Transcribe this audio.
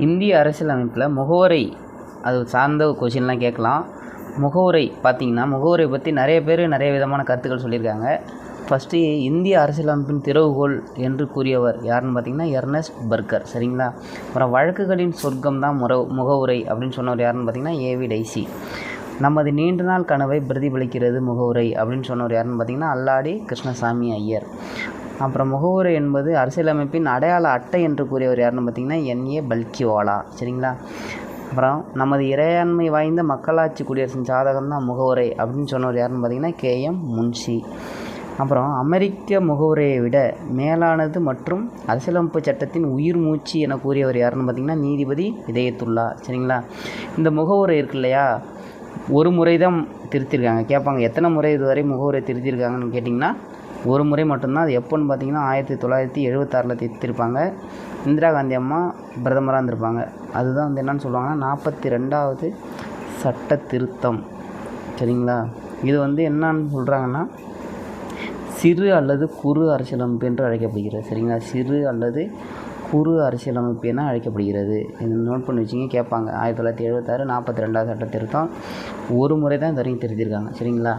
இந்திய அரசியலமைப்பில் முகவுரை அது சார்ந்த கொஷின்லாம் கேட்கலாம். முகவுரை பார்த்திங்கன்னா, முகவுரை பற்றி நிறைய பேர் நிறைய விதமான கருத்துக்கள் சொல்லியிருக்காங்க. ஃபஸ்ட்டு இந்திய அரசியலமைப்பின் திறவுகோல் என்று கூறியவர் யாருன்னு பார்த்திங்கன்னா எர்னஸ்ட் பர்கர். சரிங்களா? அப்புறம் வழக்குகளின் சொர்க்கம் தான் முகவுரை அப்படின்னு சொன்னவர் யாருன்னு பார்த்திங்கன்னா ஏவி டைசி. நமது நீண்ட நாள் கனவை பிரதிபலிக்கிறது முகவுரை அப்படின்னு சொன்னவர் யாருன்னு பார்த்திங்கன்னா அல்லாடி கிருஷ்ணசாமி ஐயர். அப்புறம் முகவுரை என்பது அரசியலமைப்பின் அடையாள அட்டை என்று கூறியவர் யாருன்னு பார்த்திங்கன்னா என்ஏ பல்கிவாலா. சரிங்களா? அப்புறம் நமது இறையாண்மை வாய்ந்த மக்களாட்சி குடியரசின் சாதகம் தான் முகவுரை அப்படின்னு சொன்னவர் யாருன்னு பார்த்திங்கன்னா கேஎம் முன்ஷி. அப்புறம் அமெரிக்க முகவுரையை விட மேலானது மற்றும் அரசியலமைப்பு சட்டத்தின் உயிர் மூச்சு என கூறியவர் யாருன்னு பார்த்திங்கன்னா நீதிபதி இதயத்துல்லா. சரிங்களா? இந்த முகவுரை இருக்கு இல்லையா, ஒரு முறை தான் திருத்திருக்காங்க. கேட்பாங்க எத்தனை முறை இதுவரை முகவுரை திருத்திருக்காங்கன்னு கேட்டிங்கன்னா ஒரு முறை மட்டும்தான். அது எப்போன்னு பார்த்தீங்கன்னா 1976 திருத்திருப்பாங்க. இந்திரா காந்தி அம்மா பிரதமராக இருந்திருப்பாங்க. அதுதான் வந்து என்னென்னு சொல்லுவாங்கன்னா 42வது சட்ட திருத்தம். சரிங்களா? இது வந்து என்னன்னு சொல்கிறாங்கன்னா சிறு அல்லது குறு அரசியலமைப்பு என்று அழைக்கப்படுகிறது. சரிங்களா? சிறு அல்லது குறு அரசியலமைப்பு என அழைக்கப்படுகிறது. இது நோட் பண்ணி வச்சிங்க, கேட்பாங்க. 1976 42வது சட்ட திருத்தம் ஒரு முறை தான் இது வரைக்கும் திருத்திருக்காங்க. சரிங்களா?